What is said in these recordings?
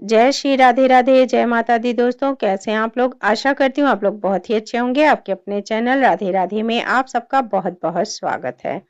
जय श्री राधे राधे, जय माता दी। दोस्तों, कैसे हैं आप लोग? आशा करती हूँ आप लोग बहुत ही अच्छे होंगे। आपके अपने चैनल राधे राधे में आप सबका बहुत बहुत स्वागत है।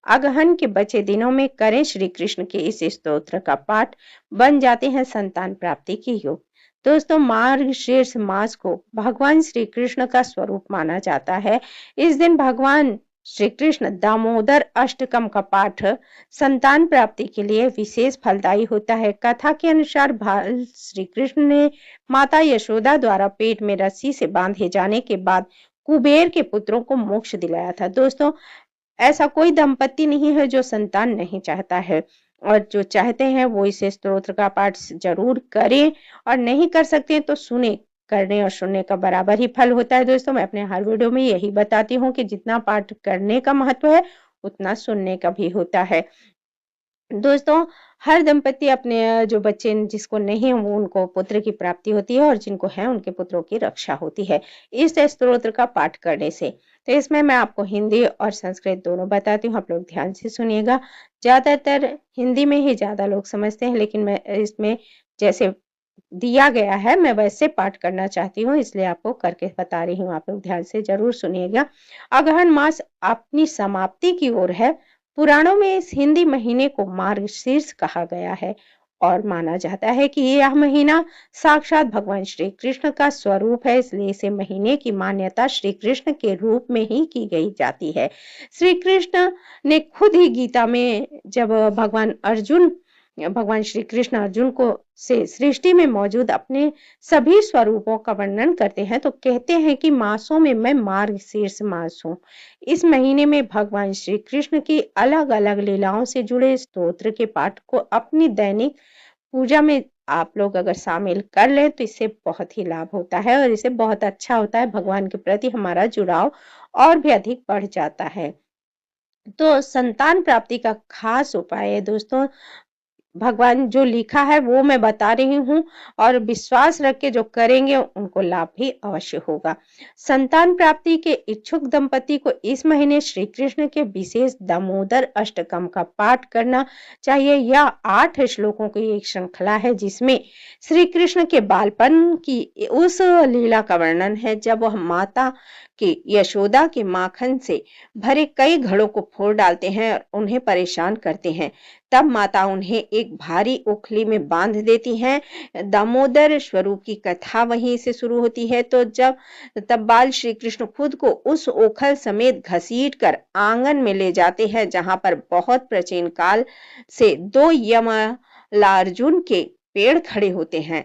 अगहन के बचे दिनों में करें श्री कृष्ण के इस स्तोत्र का पाठ, बन जाते हैं संतान प्राप्ति के योग। दोस्तों, मार्गशीर्ष मास को भगवान श्री कृष्ण का स्वरूप माना जाता है। इस दिन भगवान श्री कृष्ण दामोदर अष्टकम का पाठ संतान प्राप्ति के लिए विशेष फलदायी होता है। कथा के अनुसार श्री कृष्ण ने माता यशोदा द्वारा पेट में रस्सी से बांधे जाने के बाद कुबेर के पुत्रों को मोक्ष दिलाया था। दोस्तों, ऐसा कोई दंपति नहीं है जो संतान नहीं चाहता है, और जो चाहते हैं वो इस स्तोत्र का पाठ जरूर करें, और नहीं कर सकते तो सुने। करने और सुनने का बराबर ही फल होता है। दोस्तों, मैं अपने हर वीडियो में यही बताती हूँ कि जितना पाठ करने का महत्व है उतना सुनने का भी होता है। दोस्तों, हर दंपति अपने जो बच्चे जिसको नहीं है वो उनको पुत्र की प्राप्ति होती है, और जिनको है उनके पुत्रों की रक्षा होती है इस स्तोत्र का पाठ करने से। तो इसमें मैं आपको हिंदी और संस्कृत दोनों बताती हूँ, आप लोग ध्यान से सुनिएगा। ज्यादातर हिंदी में ही ज्यादा लोग समझते हैं, लेकिन मैं इसमें जैसे दिया गया है मैं वैसे पाठ करना चाहती हूँ, इसलिए आपको करके बता रही हूँ। आप लोग ध्यान से जरूर सुनिएगा। अगहन मास अपनी समाप्ति की ओर है। पुराणों में इस हिंदी महीने को मार्गशीर्ष कहा गया है, और माना जाता है कि यह महीना साक्षात भगवान श्री कृष्ण का स्वरूप है, इसलिए इसे महीने की मान्यता श्री कृष्ण के रूप में ही की गई जाती है। श्री कृष्ण ने खुद ही गीता में जब भगवान श्री कृष्ण अर्जुन को से सृष्टि में मौजूद अपने सभी स्वरूपों का वर्णन करते हैं तो कहते हैं कि मासों में मैं मार्गशीर्ष मास हूँ। इस महीने में भगवान श्री कृष्ण की अलग अलग लीलाओं से जुड़े स्तोत्र के पाठ को अपनी दैनिक पूजा में आप लोग अगर शामिल कर लें तो इससे बहुत ही लाभ होता है, और इससे बहुत अच्छा होता है। भगवान के प्रति हमारा जुड़ाव और भी अधिक बढ़ जाता है। तो संतान प्राप्ति का खास उपाय है दोस्तों, भगवान जो लिखा है वो मैं बता रही हूँ, और विश्वास रख के जो करेंगे उनको लाभ भी अवश्य होगा। संतान प्राप्ति के इच्छुक दंपति को इस महीने श्री कृष्ण के विशेष दामोदर अष्टकम का पाठ करना चाहिए। यह 8 श्लोकों की एक श्रृंखला है जिसमें श्री कृष्ण के बालपन की उस लीला का वर्णन है जब वह माता के यशोदा के माखन से भरे कई घड़ों को फोड़ डालते हैं और उन्हें परेशान करते हैं। तब माता उन्हें एक भारी ओखली में बांध देती हैं। दामोदर स्वरूप की कथा वहीं से शुरू होती है। तो तब बाल श्री कृष्ण खुद को उस ओखल समेत घसीट कर आंगन में ले जाते हैं, जहां पर बहुत प्राचीन काल से 2 यमलार्जुन के पेड़ खड़े होते हैं।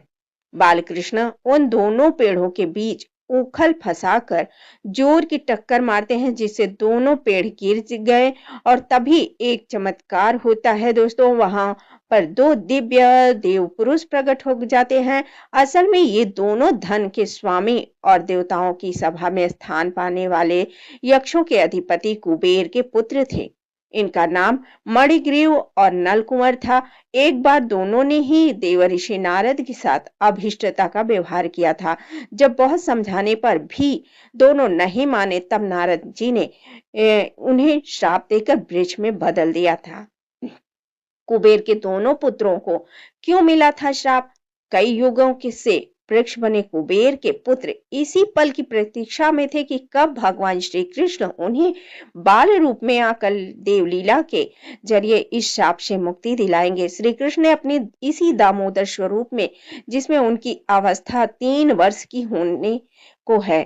बाल कृष्ण उन दोनों पेड़ों के बीच उखल फंसाकर जोर की टक्कर मारते हैं, जिससे दोनों पेड़ गिर गए, और तभी एक चमत्कार होता है दोस्तों। वहां पर 2 दिव्य देव पुरुष प्रकट हो जाते हैं। असल में ये दोनों धन के स्वामी और देवताओं की सभा में स्थान पाने वाले यक्षों के अधिपति कुबेर के पुत्र थे। इनका नाम मणिग्रीव और नलकुंवर था। एक बार दोनों ने ही देवर्षि नारद के साथ अभिष्टता का व्यवहार किया था। जब बहुत समझाने पर भी दोनों नहीं माने, तब नारद जी ने उन्हें श्राप देकर वृक्ष में बदल दिया था। कुबेर के दोनों पुत्रों को क्यों मिला था श्राप? कई युगों के से वृक्ष बने कुबेर के पुत्र इसी पल की प्रतीक्षा में थे कि कब भगवान श्री कृष्ण उन्हें बाल रूप में आकर देवलीला के जरिए इस शाप से मुक्ति दिलाएंगे। श्री कृष्ण ने अपने इसी दामोदर स्वरूप में, जिसमें उनकी अवस्था 3 वर्ष की होने को है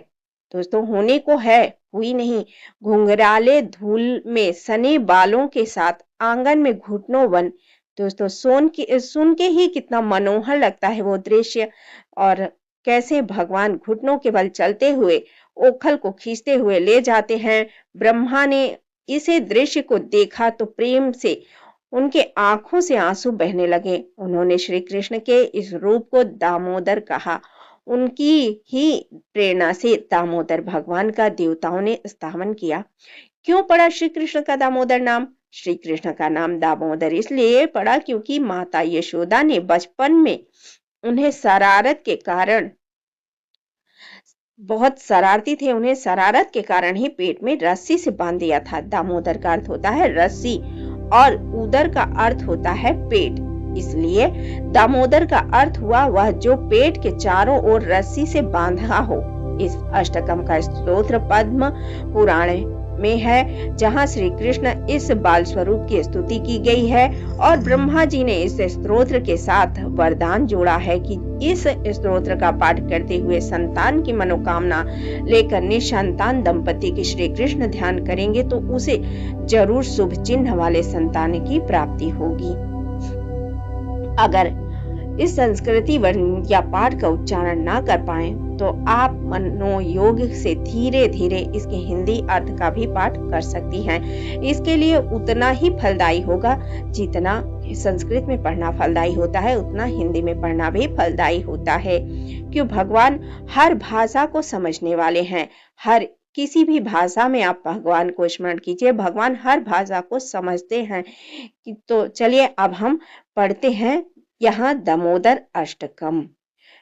दोस्तों, होने को है, हुई नहीं, घुंघराले धूल में सने बालों के साथ आंगन में घुटनों बन। दोस्तों, सुन के ही कितना मनोहर लगता है वो दृश्य, और कैसे भगवान घुटनों के बल चलते हुए ओखल को खींचते हुए ले जाते हैं। ब्रह्मा ने इसे दृश्य को देखा तो प्रेम से उनके आंखों से आंसू बहने लगे। उन्होंने श्री कृष्ण के इस रूप को दामोदर कहा। उनकी ही प्रेरणा से दामोदर भगवान का देवताओं ने स्थापन किया। क्यों पड़ा श्री कृष्ण का दामोदर नाम? श्री कृष्ण का नाम दामोदर इसलिए पड़ा क्योंकि माता यशोदा ने बचपन में उन्हें शरारत के कारण, बहुत शरारती थे, उन्हें शरारत के कारण ही पेट में रस्सी से बांध दिया था। दामोदर का अर्थ होता है रस्सी और उदर का अर्थ होता है पेट। इसलिए दामोदर का अर्थ हुआ वह जो पेट के चारों ओर रस्सी से बांधा हो। इस अष्टकम का स्तोत्र पद्म पुराण में है, जहां श्री कृष्ण इस बाल स्वरूप की स्तुति की गई है और ब्रह्मा जी ने इस स्तोत्र के साथ वरदान जोड़ा है कि इस स्तोत्र का पाठ करते हुए संतान की मनोकामना लेकर निसंतान दंपति की श्री कृष्ण ध्यान करेंगे तो उसे जरूर शुभ चिन्ह वाले संतान की प्राप्ति होगी। अगर इस संस्कृति वर्ण या पाठ का उच्चारण ना कर पाए तो आप मनोयोग से धीरे धीरे इसके हिंदी अर्थ का भी पाठ कर सकती हैं। इसके लिए उतना ही फलदायी होगा जितना संस्कृत में पढ़ना फलदायी होता है, उतना हिंदी में पढ़ना भी फलदायी होता है। क्यों भगवान हर भाषा को समझने वाले हैं। हर किसी भी भाषा में आप भगवान को स्मरण कीजिए, भगवान हर भाषा को समझते हैं। तो चलिए अब हम पढ़ते हैं यहाँ दामोदर अष्टकम।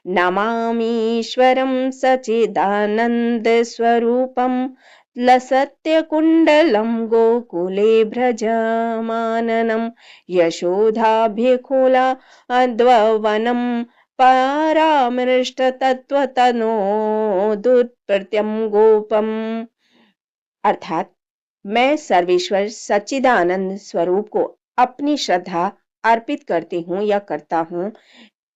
नमामीश्वरं सच्चिदानंद स्वरूपम लसत्य कुंडलम गोकुले भ्रजमाननम यशोधाभ्यखोला अद्ववनम परामृष्ट तत्वतनो दुत्प्रत्यम गोपम। अर्थात मैं सर्वेश्वर सच्चिदानंद स्वरूप को अपनी श्रद्धा अर्पित करती हूँ या करता हूँ,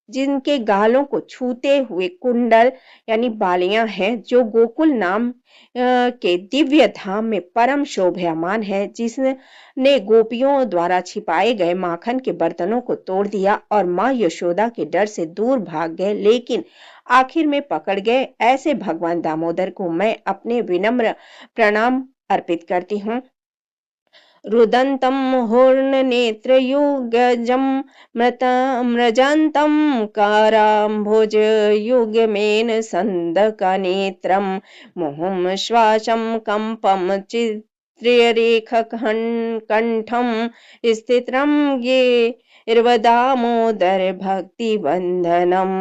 जिनके गालों को छूते हुए कुंडल यानी बालियां हैं, जो गोकुल नाम के दिव्य धाम में परम शोभायमान है, जिसने गोपियों द्वारा छिपाए गए माखन के बर्तनों को तोड़ दिया और माँ यशोदा के डर से दूर भाग गए लेकिन आखिर में पकड़ गए। ऐसे भगवान दामोदर को मैं अपने विनम्र प्रणाम अर्पित करती हूँ। रुदन्तं हूर्णनेत्रयुगजं मृजन्तं कराम्भोजयुगमेन सन्दकनेत्रं मुहुं श्वासं कम्पं चित्र्यरेखकण्ठं स्थितं गिर्वदामोदर भक्तिवन्दनम्।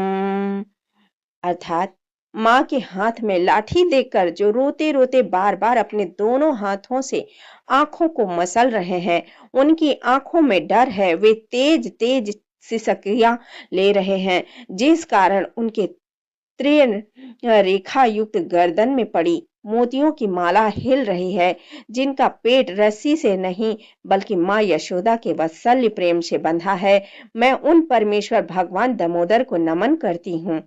अर्थात माँ के हाथ में लाठी देकर जो रोते रोते बार बार अपने दोनों हाथों से आंखों को मसल रहे हैं, उनकी आंखों में डर है। वे तेज तेज सिसकियां ले रहे हैं, जिस कारण उनके तीर्ण रेखा युक्त गर्दन में पड़ी मोतियों की माला हिल रही है, जिनका पेट रस्सी से नहीं बल्कि माँ यशोदा के वात्सल्य प्रेम से बंधा है। मैं उन परमेश्वर भगवान दामोदर को नमन करती हूँ।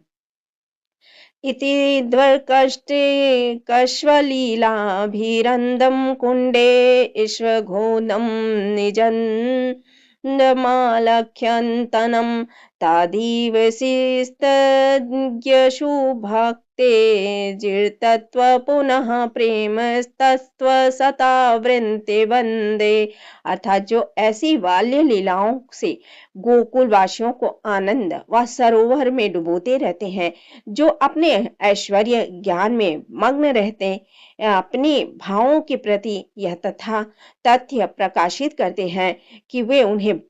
इति द्वर्कष्टे कश्वलीलाभिरन्दं कुण्डे ईश्वघोनं निजन्दमालख्यन्तनं तादीवसिस्तज्ञशुभक्ते जिर्तत्व पुनः प्रेमस्तस्त्व सतावृन्ते वन्दे। अर्थात जो ऐसी बाल्य लीलाओं से गोकुल वासियों को आनंद व सरोवर में डुबोते रहते हैं, जो अपने ऐश्वर्य ज्ञान में मग्न रहते, अपने भावों के प्रति यह तथ्य प्रकाशित करते हैं कि वे उन्हें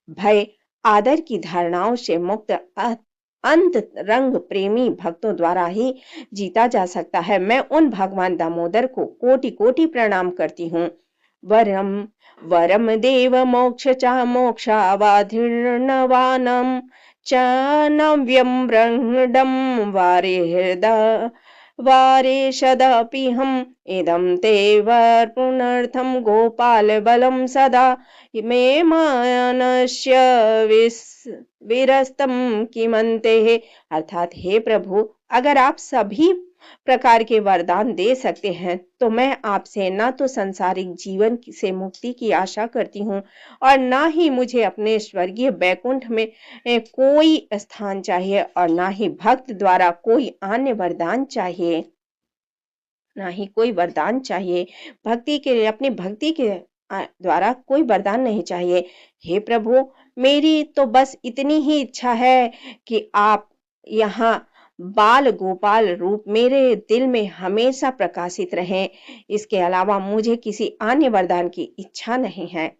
भय आदर की धारणाओं से मुक्त अंत रंग प्रेमी भक्तों द्वारा ही जीता जा सकता है। मैं उन भगवान दामोदर को कोटि कोटि प्रणाम करती हूँ। वरम देव मोक्ष च मोक्षावाधिर्णवानम च नव्यं ब्रह्मडं वारेशदपिहम् इदं ते वर्पुनर्थं गोपाल बलं सदा मे मानस्य विरस्तम किमन्ते। अर्थात हे प्रभु, अगर आप सभी प्रकार के वरदान दे सकते हैं तो मैं आपसे ना तो सांसारिक जीवन से मुक्ति की आशा करती हूँ और ना ही मुझे अपने स्वर्गीय बैकुंठ में कोई स्थान चाहिए और ना ही भक्त द्वारा कोई अन्य वरदान चाहिए, ना ही कोई वरदान चाहिए। भक्ति के लिए अपनी भक्ति के द्वारा कोई वरदान नहीं चाहिए। हे प्रभु, मेरी तो बस इतनी ही इच्छा है कि आप यहाँ बाल गोपाल रूप मेरे दिल में हमेशा प्रकाशित रहें। इसके अलावा मुझे किसी अन्य वरदान की इच्छा नहीं है।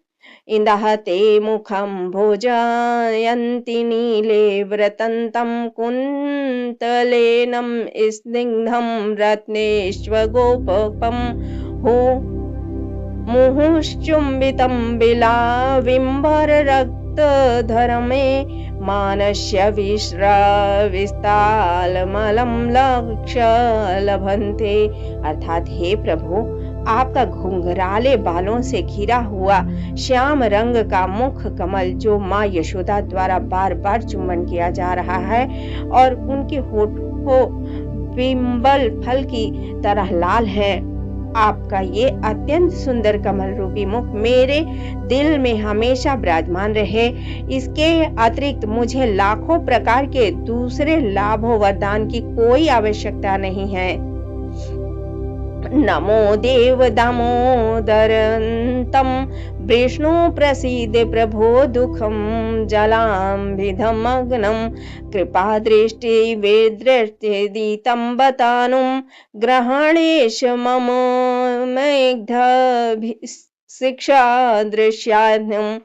इंदहते मुखम भोजयन्ति नीले व्रतन्तं कुन्तलेनं स्निग्धं रत्नेष्वगोपकं हो मुहुश्चुम्बितं बिलाविम्बर धरमे मानस्य विस्तालमलं लक्ष्य लभन्ते। अर्थात हे प्रभु, आपका घुंघराले बालों से घिरा हुआ श्याम रंग का मुख कमल जो माँ यशोदा द्वारा बार बार चुम्बन किया जा रहा है और उनके होठों बिंबल फल की तरह लाल है, आपका ये अत्यंत सुंदर कमल रूपी मुख मेरे दिल में हमेशा विराजमान रहे। इसके अतिरिक्त मुझे लाखों प्रकार के दूसरे लाभों वरदान की कोई आवश्यकता नहीं है। नमो देव दामोदरन्तं विष्णु प्रसीद प्रभो दुखम जलाम्भिधमग्नं कृपा दृष्टि विदृष्टिदितं बतानुं ग्रहणेश मम शिक्षा दृश्यान्यम्।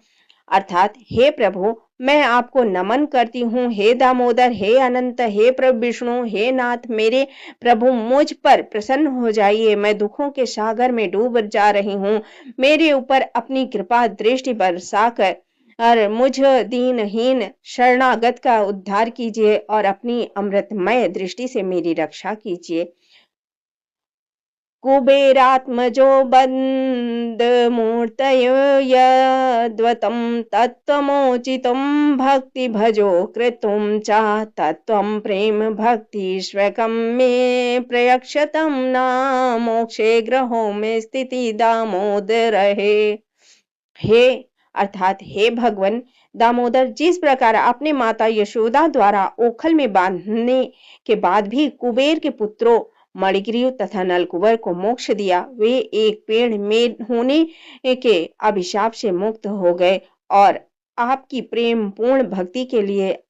अर्थात हे प्रभु, मैं आपको नमन करती हूँ। हे दामोदर, हे अनंत, हे प्रभु विष्णु, हे नाथ, मेरे प्रभु मुझ पर प्रसन्न हो जाइए। मैं दुखों के सागर में डूब जा रही हूँ। मेरे ऊपर अपनी कृपा दृष्टि बरसाकर और मुझ दीनहीन शरणागत का उद्धार कीजिए और अपनी अमृतमय दृष्टि से मेरी रक्षा कीजिए। कुबेरात्मजो बन्धमूर्तयो यद्वतं तत्त्वमोचितं भक्ति भजो कृतुं च तत्त्वं प्रेम भक्तिष्वकं मे प्रयक्षतं न मोक्षे ग्रहो में स्थिति दामोदर हे अर्थात हे भगवान दामोदर, जिस प्रकार आपने माता यशोदा द्वारा ओखल में बांधने के बाद भी कुबेर के पुत्रों मणिग्रीव तथा नलकुबर को मोक्ष दिया, वे एक पेड़ में होने के अभिशाप से मुक्त हो गए और आपकी प्रेम पूर्ण भक्ति के लिए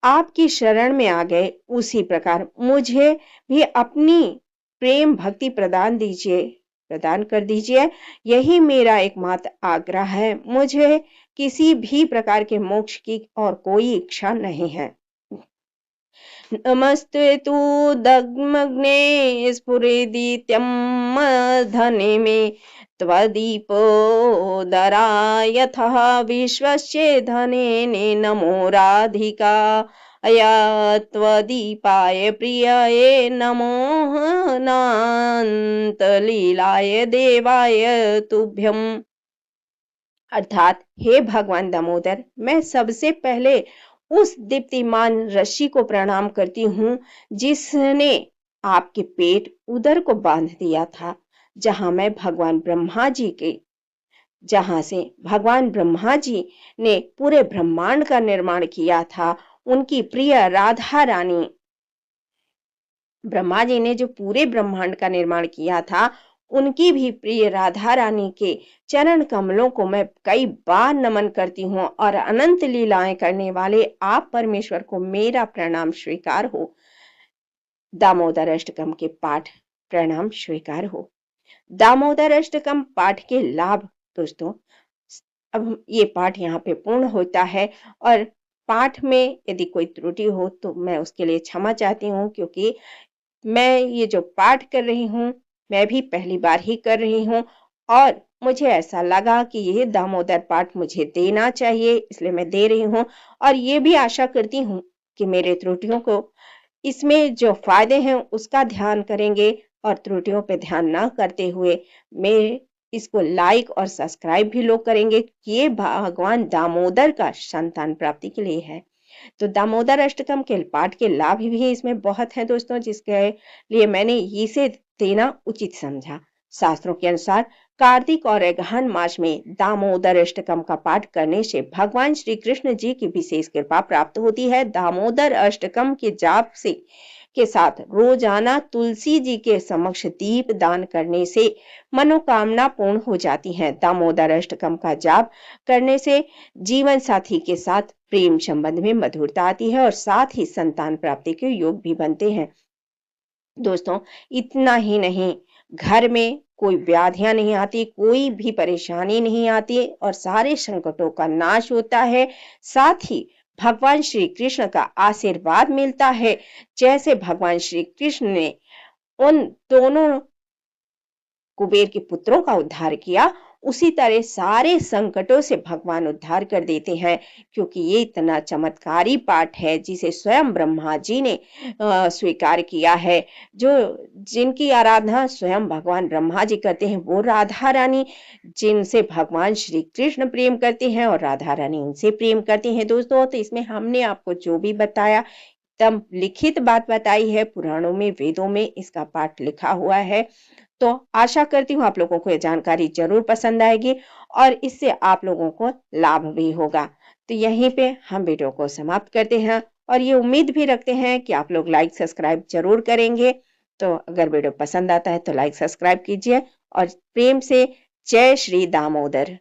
आपकी शरण में आ गए। उसी प्रकार मुझे भी अपनी प्रेम भक्ति प्रदान कर दीजिए। यही मेरा एकमात्र आग्रह है। मुझे किसी भी प्रकार के मोक्ष की और कोई इच्छा नहीं है। नमस्ते तु दग्मग्ने स्फुरेदित्यं धने में त्वदीपोदरा यथा विश्वस्य धनेने नमो राधिका त्वदीपाय प्रियाय नमो नान्तलीलाय देवाय तुभ्यम। अर्थात हे भगवान दामोदर, मैं सबसे पहले उस दीप्तिमान ऋषि को प्रणाम करती हूँ जिसने आपके पेट उदर को बांध दिया था, जहां से भगवान ब्रह्मा जी ने पूरे ब्रह्मांड का निर्माण किया था। उनकी प्रिय राधा रानी, ब्रह्मा जी ने जो पूरे ब्रह्मांड का निर्माण किया था, उनकी भी प्रिय राधा रानी के चरण कमलों को मैं कई बार नमन करती हूँ और अनंत लीलाएं करने वाले आप परमेश्वर को मेरा प्रणाम स्वीकार हो। दामोदर अष्टकम के पाठ प्रणाम स्वीकार हो। दामोदर अष्टकम पाठ के लाभ दोस्तों, अब ये पाठ यहाँ पे पूर्ण होता है और पाठ में यदि कोई त्रुटि हो तो मैं उसके लिए क्षमा चाहती हूँ, क्योंकि मैं ये जो पाठ कर रही हूँ मैं भी पहली बार ही कर रही हूँ और मुझे ऐसा लगा कि ये दामोदर पाठ मुझे देना चाहिए, इसलिए मैं दे रही हूँ। और ये भी आशा करती हूँ कि मेरे त्रुटियों को, इसमें जो फायदे हैं उसका ध्यान करेंगे और त्रुटियों पे ध्यान ना करते हुए मैं इसको लाइक और सब्सक्राइब भी लोग करेंगे। ये भगवान दामोदर का संतान प्राप्ति के लिए है। तो दामोदर अष्टकम के पाठ के लाभ भी इसमें बहुत है दोस्तों, जिसके लिए मैंने इसे देना उचित समझा। शास्त्रों के अनुसार कार्तिक और अगहन मास में दामोदर अष्टकम का पाठ करने से भगवान श्री कृष्ण जी की विशेष कृपा प्राप्त होती है। दामोदर अष्टकम के जाप के साथ रोजाना तुलसी जी के समक्ष दीप दान करने से मनोकामना पूर्ण हो जाती है। दामोदर अष्टकम का जाप करने से जीवन साथी के साथ प्रेम संबंध में मधुरता आती है और साथ ही संतान प्राप्ति के योग भी बनते हैं। दोस्तों, इतना ही नहीं, घर में कोई व्याधियां नहीं आती, कोई भी परेशानी नहीं आती और सारे संकटों का नाश होता है। साथ ही भगवान श्री कृष्ण का आशीर्वाद मिलता है। जैसे भगवान श्री कृष्ण ने उन दोनों कुबेर के पुत्रों का उद्धार किया, उसी तरह सारे संकटों से भगवान उद्धार कर देते हैं, क्योंकि ये इतना चमत्कारी पाठ है जिसे स्वयं ब्रह्मा जी ने स्वीकार किया है। जो जिनकी आराधना स्वयं भगवान ब्रह्मा जी करते हैं, वो राधा रानी जिनसे भगवान श्री कृष्ण प्रेम करते हैं और राधा रानी उनसे प्रेम करती हैं। दोस्तों, तो इसमें हमने आपको जो भी बताया एकदम लिखित बात बताई है, पुराणों में वेदों में इसका पाठ लिखा हुआ है। तो आशा करती हूँ आप लोगों को ये जानकारी जरूर पसंद आएगी और इससे आप लोगों को लाभ भी होगा। तो यहीं पे हम वीडियो को समाप्त करते हैं और ये उम्मीद भी रखते हैं कि आप लोग लाइक सब्सक्राइब जरूर करेंगे। तो अगर वीडियो पसंद आता है तो लाइक सब्सक्राइब कीजिए और प्रेम से जय श्री दामोदर।